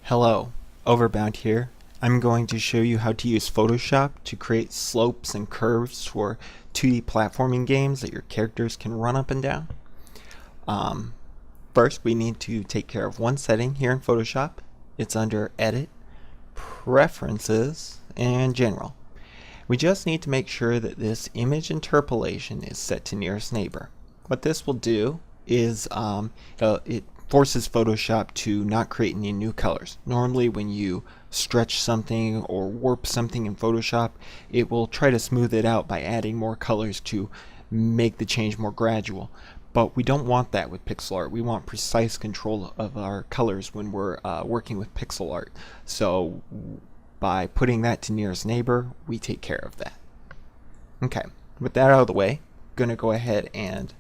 Hello, Overbound here. I'm going to show you how to use Photoshop to create slopes and curves for 2D platforming games that your characters can run up and down. First, we need to take care of one setting here in Photoshop. It's under Edit, Preferences, and General. We just need to make sure that this image interpolation is set to nearest neighbor. What this will do is it forces Photoshop to not create any new colors. Normally when you stretch something or warp something in Photoshop, it will try to smooth it out by adding more colors to make the change more gradual. But we don't want that with pixel art. We want precise control of our colors when we're working with pixel art. So by putting that to nearest neighbor, we take care of that. Okay, with that out of the way, I'm going to go ahead and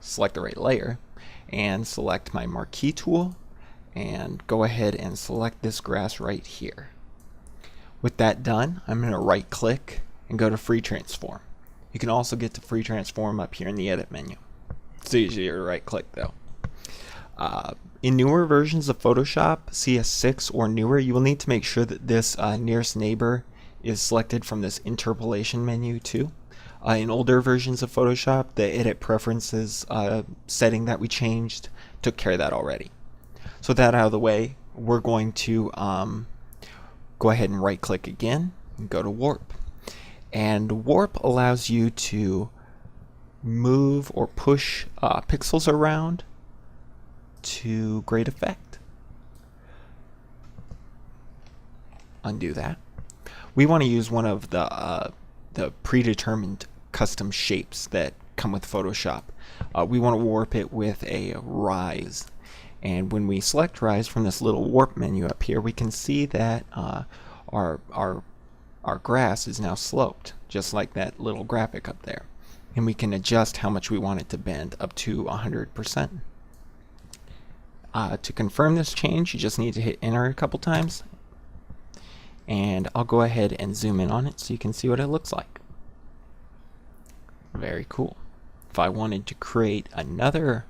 select the right layer and select my marquee tool and go ahead and select this grass right here. With that done, I'm going to right click and go to free transform. You can also get to free transform up here in the edit menu. It's easier to right click though. In newer versions of Photoshop, CS6 or newer, you will need to make sure that this nearest neighbor is selected from this interpolation menu too. In older versions of Photoshop, the edit preferences setting that we changed took care of that already. So with that out of the way, we're going to go ahead and right click again and go to warp. And warp allows you to move or push pixels around to great effect. Undo that. We want to use one of the predetermined custom shapes that come with Photoshop. We want to warp it with a rise, and when we select rise from this little warp menu up here, we can see that our grass is now sloped, just like that little graphic up there, and we can adjust how much we want it to bend up to 100%. To confirm this change, you just need to hit enter a couple times, and I'll go ahead and zoom in on it so you can see what it looks like. Very cool. If I wanted to create another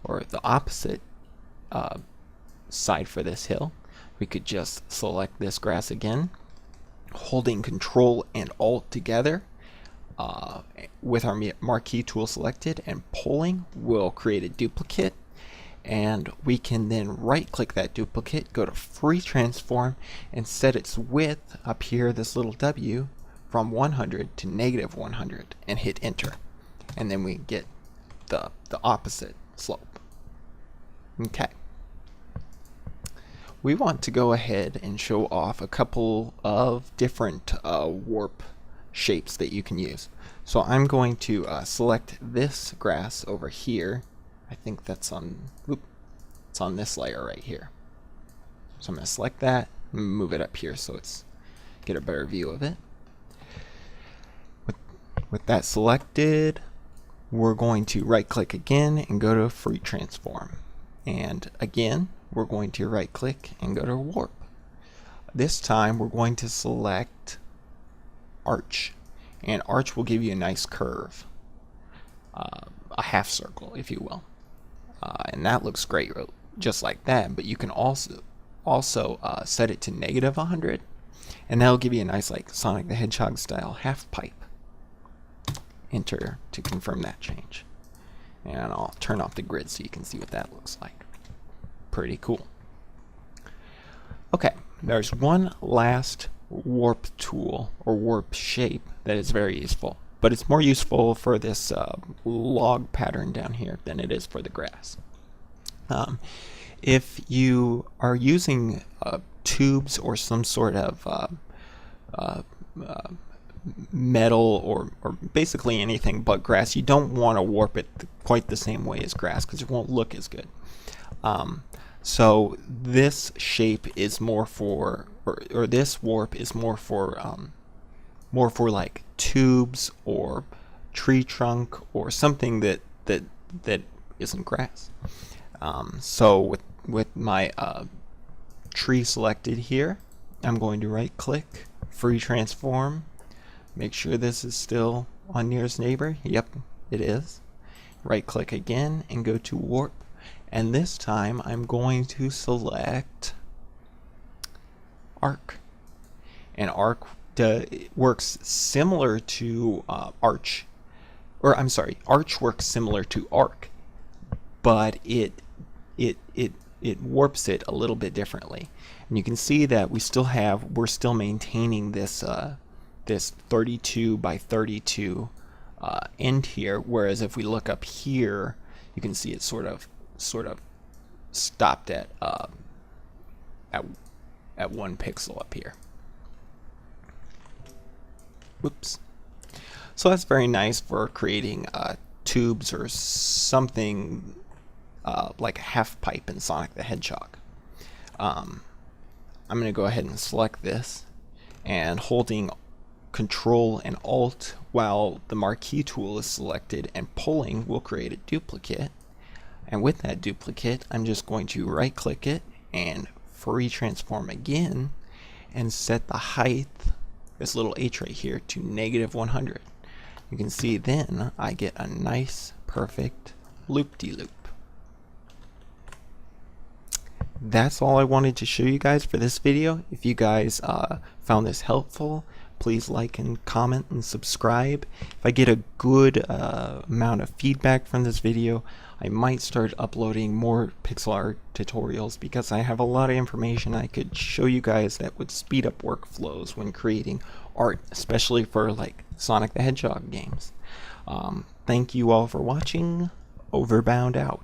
or the opposite side for this hill, we could just select this grass again, holding Control and Alt together with our marquee tool selected, and pulling will create a duplicate. And we can then right click that duplicate, go to free transform, and set its width up here, this little W, from 100 to -100, and hit enter. And then we get the opposite slope. Okay. We want to go ahead and show off a couple of different warp shapes that you can use. So I'm going to select this grass over here. I think that's on, it's on this layer right here. So I'm going to select that and move it up here so it's get a better view of it. With that selected, we're going to right click again and go to free transform. And again, we're going to right click and go to warp. This time we're going to select arch, and arch will give you a nice curve, a half circle if you will. And that looks great just like that, but you can also set it to -100, and that'll give you a nice like Sonic the Hedgehog style half pipe. Enter to confirm that change, and I'll turn off the grid so you can see what that looks like. Pretty cool. Okay, there's one last warp tool or warp shape that is very useful, but it's more useful for this log pattern down here than it is for the grass. If you are using tubes or some sort of metal or basically anything but grass, you don't want to warp it quite the same way as grass because it won't look as good. So this shape is more for, or this warp is more for like tubes or tree trunk or something that isn't grass. So with my tree selected here, I'm going to right click, free transform, make sure this is still on nearest neighbor. Yep, it is. Right click again and go to warp, and this time I'm going to select arc. And arc works similar to arch, or I'm sorry, arch works similar to arc, but it warps it a little bit differently. And you can see that we're still maintaining this this 32 by 32 end here, whereas if we look up here, you can see it's sort of stopped at 1 pixel up here. Whoops. So that's very nice for creating tubes or something like a half pipe in Sonic the Hedgehog. I'm going to go ahead and select this, and holding Control and Alt while the marquee tool is selected and pulling will create a duplicate. And with that duplicate, I'm just going to right click it and free transform again and set the height, this little H right here, to -100. You can see then I get a nice perfect loop-de-loop. That's all I wanted to show you guys for this video. If you guys found this helpful, please like and comment and subscribe. If I get a good amount of feedback from this video, I might start uploading more pixel art tutorials, because I have a lot of information I could show you guys that would speed up workflows when creating art, especially for like Sonic the Hedgehog games. Thank you all for watching. Overbound out.